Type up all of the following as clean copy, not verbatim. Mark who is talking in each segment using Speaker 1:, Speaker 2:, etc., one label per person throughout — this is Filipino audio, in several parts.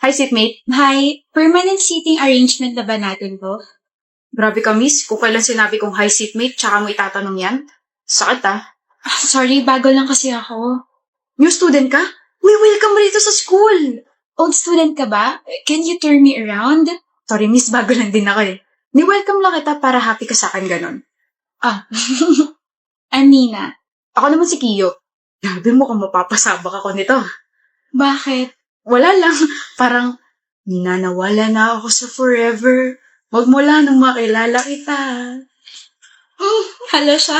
Speaker 1: Hi, seatmate.
Speaker 2: Hi, permanent seating arrangement na ba natin to?
Speaker 1: Grabe ka, miss. Kung kailan sinabi kong hi, seatmate, tsaka mo itatanong yan. Sakit ah.
Speaker 2: Sorry, bago lang kasi ako.
Speaker 1: New student ka? Uy, welcome rito sa school.
Speaker 2: Old student ka ba? Can you turn me around?
Speaker 1: Sorry, miss. Bago lang din ako eh. Ni-welcome lang kita para happy ka sa akin ganon.
Speaker 2: Ah, I'm Nina.
Speaker 1: Ako naman si Kiyo. Grabe mo kung mapapasabak ako nito.
Speaker 2: Bakit?
Speaker 1: Wala lang. Parang, ninanawala na ako sa forever. Wag mo lang nung makilala kita.
Speaker 2: Hello siya.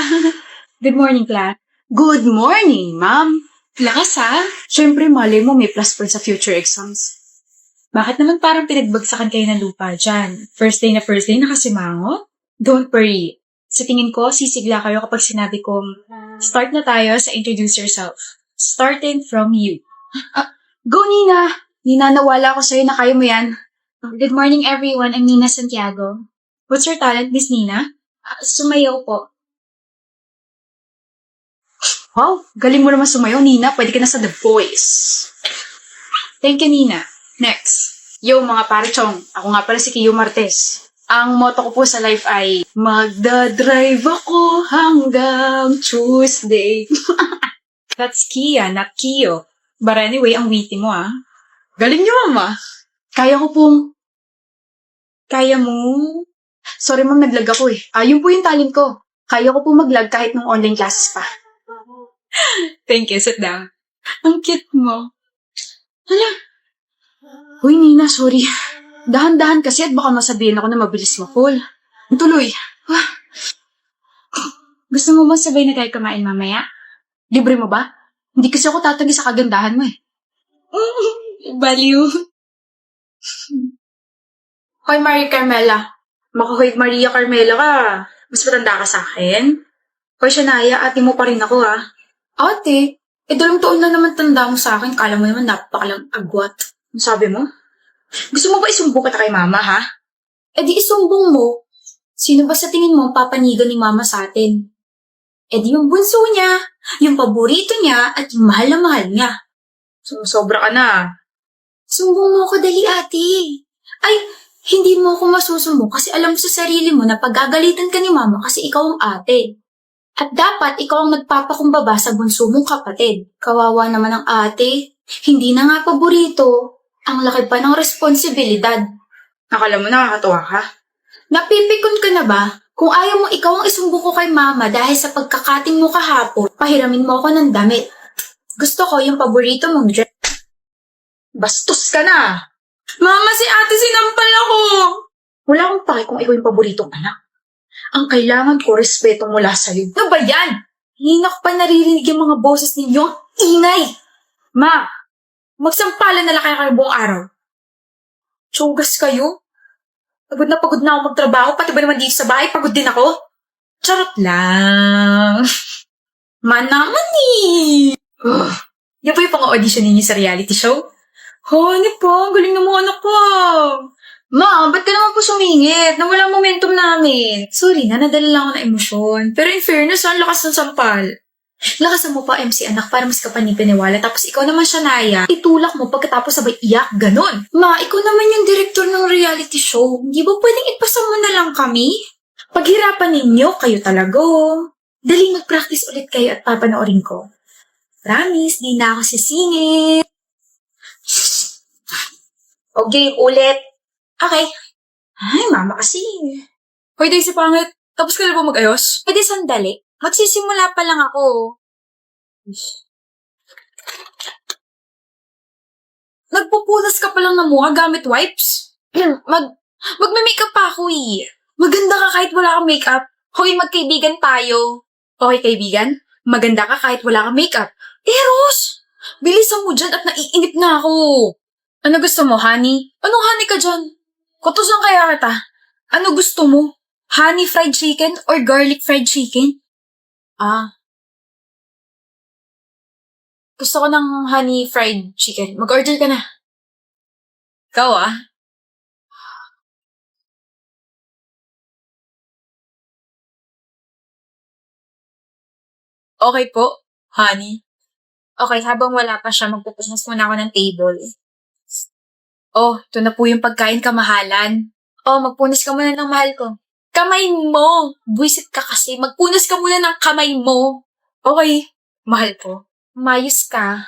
Speaker 2: Good morning, class.
Speaker 1: Good morning, ma'am.
Speaker 2: Lakas ha?
Speaker 1: Siyempre, mali mo may plus point sa future exams.
Speaker 2: Bakit naman parang pinagbagsakan kayo ng lupa dyan? First day nakasimango? Don't worry. Sa tingin ko, sisigla kayo kapag sinabi kong, start na tayo sa introduce yourself. Starting from you.
Speaker 1: Go, Nina! Ninanawala ako sa'yo na kaya mo yan.
Speaker 2: Good morning, everyone. I'm Nina Santiago. What's your talent, Miss Nina? Sumayaw po.
Speaker 1: Wow, galing mo naman sumayaw, Nina. Pwede ka na sa The Voice.
Speaker 2: Thank you, Nina. Next.
Speaker 1: Yo, mga pare-chong. Ako nga pala si Kiyo Martes. Ang motto ko po sa life ay, magdadrive ako hanggang Tuesday.
Speaker 2: That's Kia, not Kio. But anyway, ang witty mo
Speaker 1: Galing niyo, mama. Kaya ko pong...
Speaker 2: Kaya mo?
Speaker 1: Sorry, ma'am, naglag ako eh. Yun po yung talent ko. Kaya ko po mag-lag kahit nung online classes pa.
Speaker 2: Thank you, sit down. Ang cute mo.
Speaker 1: Uy, Nina, sorry. Dahan-dahan kasi at baka masabihin ako na mabilis ma-fall. Tuloy.
Speaker 2: Gusto mo ba sabay na tayo kumain mamaya?
Speaker 1: Libre mo ba? Hindi kasi ako tatagi sa kagandahan mo eh.
Speaker 2: Baliw.
Speaker 1: Hoy, Maria Carmela. Hoy, Maria Carmela ka. Mas matanda ka sa akin. Hoy, Shania, ate mo pa rin ako Ate? 2 taon na naman tanda mo sa akin. Kala mo naman napakalang agwat. Ang sabi mo? Gusto mo ba isumbong kita kay mama, ha?
Speaker 3: Di isumbong mo. Sino ba sa tingin mo ang papanigan ni mama sa atin? Di yung bunso niya, yung paborito niya, at yung mahal na mahal niya.
Speaker 1: Sobra ka na.
Speaker 3: Sumbong mo ako dali, ate. Ay, hindi mo ako masusumbong kasi alam mo sa sarili mo na paggagalitan ka ni mama kasi ikaw ang ate. At dapat ikaw ang nagpapakumbaba sa bunso mong kapatid. Kawawa naman ang ate. Hindi na nga paborito. Ang laki pa ng responsibilidad.
Speaker 1: Akala mo nakakatuwa ka?
Speaker 3: Napipikon ka na ba? Kung ayaw mo ikaw ang isumbong ko kay mama dahil sa pagkakating mo kahapon, pahiramin mo ako ng damit. Gusto ko yung paborito mong dress.
Speaker 1: Bastos ka na!
Speaker 3: Mama, si ate sinampal ako!
Speaker 1: Wala akong pake kung ikaw yung paboritong anak. Ang kailangan ko, respeto mula sa'yo.
Speaker 3: Ano ba yan? Hina ko pa naririnig yung mga boses ninyo. Ang ingay! Ma, magsampalan na lang kayo buong araw. Tsugas kayo? Pagod na ako magtrabaho, pati ba naman dito sa bahay, pagod din ako? Charot lang. Manaman eh.
Speaker 2: Yan po yung pang-audition ninyo sa reality show?
Speaker 3: Honey po, ang galing ng mga anak ko.
Speaker 1: Ma, ba't ka naman po sumingit? Nawala ang momentum namin.
Speaker 3: Sorry na, nadala lang ako ng emosyon. Pero in fairness, ang lakas ng sampal. Lakasan mo pa, MC anak, para mas kapanipaniwala. Tapos ikaw naman siya, Naya. Itulak mo pagkatapos sabay iyak, ganon. Ma, ikaw naman yung director ng reality show. Hindi ba pwedeng ipasa mo na lang kami? Paghirapan ninyo, kayo talaga. Dali mag-practice ulit kayo at papanoorin ko. Promise, di na ako sisingit.
Speaker 1: Okay, ulit.
Speaker 3: Okay.
Speaker 1: Ay, mama kasi.
Speaker 2: Hoy, Daisy Pangit. Tapos ka na ba mag-ayos?
Speaker 3: Pwede sandali. Magsisimula pa lang ako.
Speaker 2: Nagpupulas ka pa lang ng mukha gamit wipes?
Speaker 3: Magme-makeup pa ako eh. Maganda ka kahit wala kang makeup. Hoy, magkaibigan tayo.
Speaker 2: Okay, kaibigan. Maganda ka kahit wala kang makeup.
Speaker 3: Eros! Bilisan mo dyan at naiinip na ako.
Speaker 2: Ano gusto mo, honey?
Speaker 3: Anong honey ka dyan?
Speaker 2: Kutusan kaya kita. Ano gusto mo? Honey fried chicken or garlic fried chicken?
Speaker 3: Gusto ko ng honey fried chicken. Mag-order ka na.
Speaker 2: Ikaw Okay po, honey.
Speaker 3: Okay, habang wala pa siya, magpupunas muna ako ng table. Oh, ito na po yung pagkain kamahalan. Oh, magpunas ka muna ng mahal ko. Kamay mo! Buwisit ka kasi. Magpunas ka muna ng kamay mo. Okay, mahal ko. Mayos ka.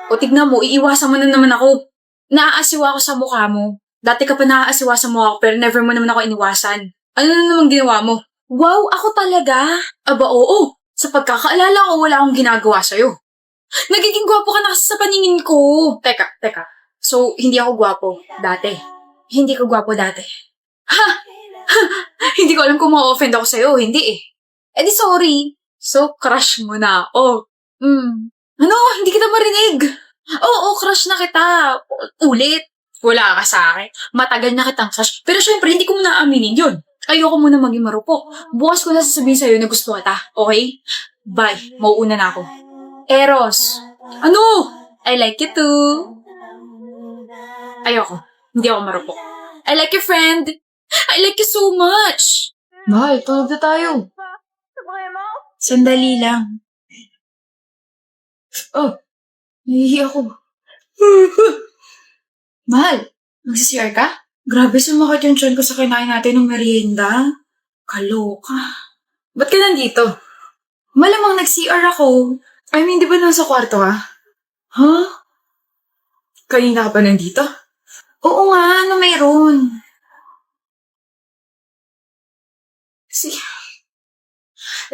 Speaker 3: O tignan mo, iiwasan mo na naman ako. Naaasiwa ako sa mukha mo. Dati ka pa naaasiwa sa mukha ko pero never mo naman ako iniwasan. Ano na naman ginawa mo? Wow, ako talaga? Aba, oo. Sa pagkakaalala ko, wala akong ginagawa sa'yo. Nagiging gwapo ka na kasi sa paningin ko. Teka. So, hindi ako gwapo dati. Hindi ko gwapo dati. Ha? Hindi ko alam kung ma-offend ako sa'yo. Hindi eh. Eh di sorry. So, crush mo na ako. Ano? Hindi kita marinig. Oo, crush na kita. Ulit. Wala ka sa akin. Matagal na kitang crush. Pero syempre, hindi ko muna aminin yun. Ayoko muna maging marupok. Bukas ko na sasabihin sa'yo na gusto kita. Okay? Bye. Mauuna na ako. Eros. Ano? I like you too. Ayoko. Hindi ako marupok. I like your friend. I like you so much.
Speaker 1: Mahal, tulog na tayo.
Speaker 3: Sandali lang.
Speaker 1: Oh, nahihi ako. Mahal, magsisiyar ka? Grabe, sumakit yung tiyan ko sa kinain natin ng merienda. Kaloka. Ba't ka nandito? Malamang nag-CR ako. I mean, di ba nasa kwarto ka? Huh? Kanina ka pa nandito? Oo nga, ano mayroon?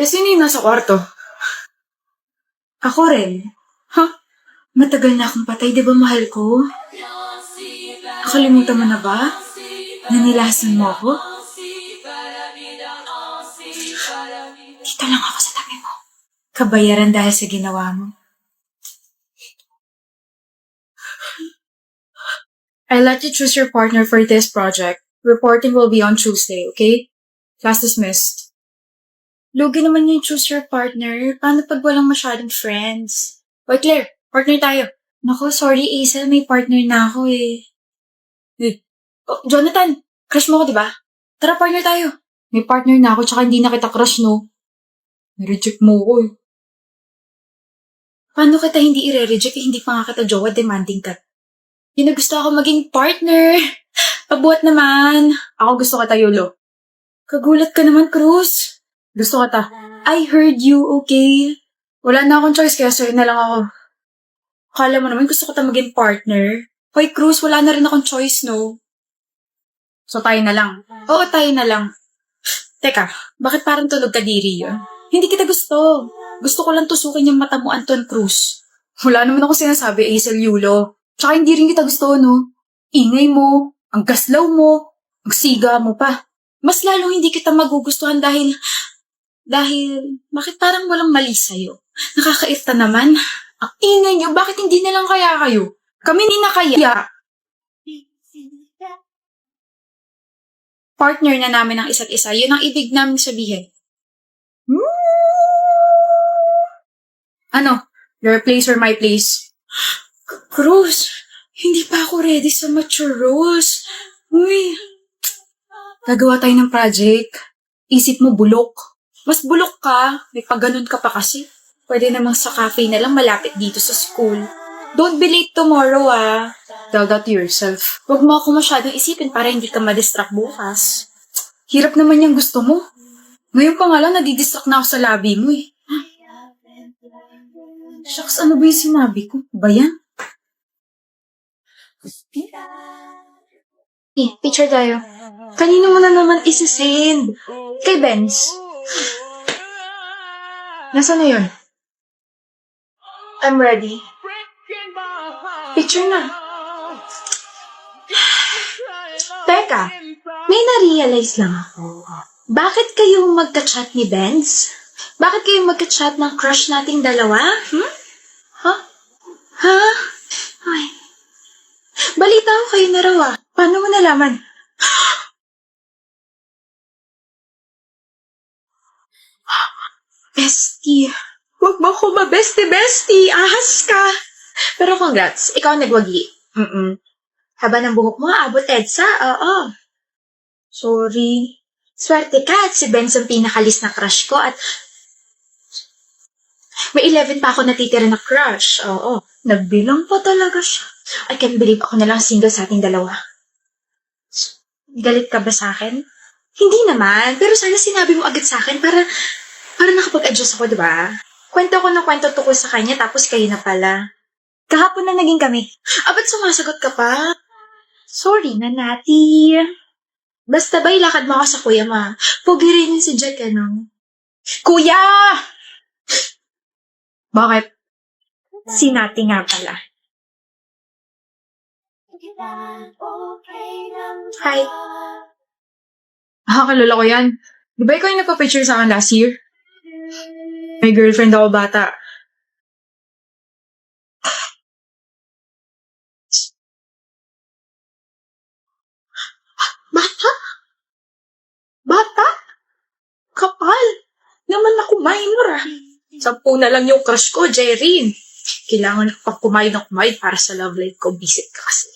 Speaker 1: Sino yung nasa kwarto? Ako rin. Matagal na akong patay, di ba mahal ko? Nakalimutan mo na ba? Nanilasan mo ako? Dito lang ako sa tabi mo. Kabayaran dahil sa ginawa mo. I'll let you choose your partner for this project. Reporting will be on Tuesday, okay? Class dismissed. Lugi naman yung choose your partner. Paano pag walang masyadong friends? Oy, Claire, partner tayo. Naku, sorry, Aisel, may partner na ako eh. Oh, Jonathan, crush mo ko, di ba? Tara, partner tayo. May partner na ako, tsaka hindi na kita crush, no? Reject mo ko eh. Paano kita hindi i-reject hindi pa nga kita jowa, demanding ka? Yun na gusto ako maging partner. Pabuhat naman. Ako gusto kita, Yolo. Kagulat ka naman, Cruz. Gusto kita. I heard you, okay? Wala na akong choice, kaya sa'yo na lang ako. Akala mo naman gusto kita maging partner. Hoy, Cruz, wala na rin akong choice, no? So, tayo na lang. Oo, tayo na lang. Teka, bakit parang tulog ka diri yun? Hindi kita gusto. Gusto ko lang tusukin yung mata mo, Anton Cruz. Wala naman ako sinasabi, Aisel Yulo. Tsaka hindi rin kita gusto, no? Ingay mo, ang gaslaw mo, ang siga mo pa. Mas lalong hindi kita magugustuhan dahil bakit parang walang mali sa'yo? Nakakairta naman. Ang ingay niyo, bakit hindi na lang kaya kayo? Kami ni na kaya. Partner na namin ang isa't isa. Yun ang ibig namin sabihin. Ano? Your place or my place? Cruz, hindi pa ako ready sa mature roles. Uy. Gagawa tayo ng project. Isip mo bulok. Mas bulok ka. May pagganon ka pa kasi. Pwede namang sa cafe na lang malapit dito sa school. Don't be late tomorrow, ah. Tell that to yourself. Huwag mo ako masyadong isipin para hindi ka madistract bukas. Hirap naman yung gusto mo. Ngayon pa nga lang, nadidistract na ako sa labi mo eh. Shucks, ano ba yung sinabi ko? Ba yan? Picture tayo. Kanino mo na naman isi-send? Kay Benz. Nasaan na yun? I'm ready. Picture na. Teka, may na-realize lang ako. Bakit kayo magka-chat ni Benz? Bakit kayo magka-chat ng crush nating dalawa? Ha? Ay. Balita ko kayo na raw ah. Paano mo nalaman? Bestie. Huwag mo ko bestie. Ahas ka. Pero congrats, ikaw nagwagi. Haba ng buhok mo, abot EDSA. Oo. Sorry. Swerte ka at si Benz ang pinakalis na crush ko at may 11 pa ako natitira na crush. Oo. Nagbilang pa talaga siya.
Speaker 3: I can't believe ako na lang single sa ating dalawa.
Speaker 2: Galit ka ba sa akin?
Speaker 3: Hindi naman, pero sana sinabi mo agad sa akin para nakapag-adjust ako, di ba? Kwento ko ng kwento tungkol sa kanya tapos kayo na pala.
Speaker 2: Kahapon na naging kami.
Speaker 3: Ba't sumasagot ka pa?
Speaker 2: Sorry na, Nati.
Speaker 3: Basta ba ilakad mo ako sa kuya ma? Pogi rin yun si Jack, ano?
Speaker 2: Kuya! Bakit? Si Nati nga pala.
Speaker 3: Hi.
Speaker 1: Kalala ko yan. Di ba ikaw yung nagpa-picture sa akin last year? May girlfriend ako bata.
Speaker 3: Bata? Bata? Kapal. Naman ako minor ah. 10 na lang yung crush ko, Jerry. Kailangan ko pa kumain ng kumain para sa love life ko. Visit ka kasi.